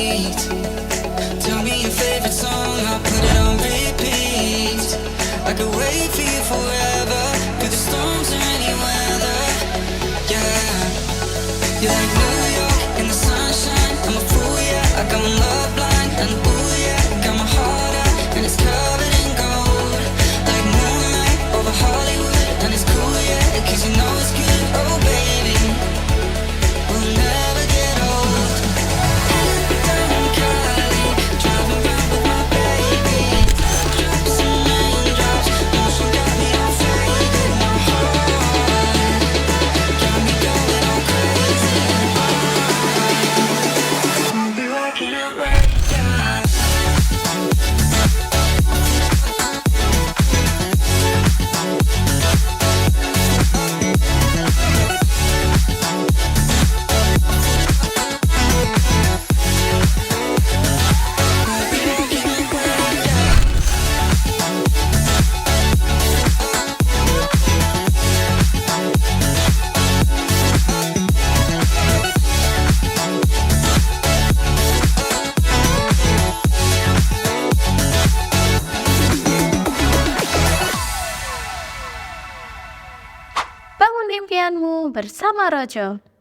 sweet. Tell me your favorite song, I'll put it on repeat. I could wait for you forever, through the storms or any weather. Yeah, you're like New York in the sunshine. I'm a fool, yeah, I got my love blind. And ooh, yeah, got my heart out, and it's covered in gold. Like moonlight over Hollywood, and it's cool, yeah, 'cause you know it's good. Oh baby, we'll never get old. Down in Cali, driving around with my baby. Drops and raindrops, motion got me all faded. My heart got me going all crazy. I'll be walking it right down. Bangun impianmu bersama Rojo.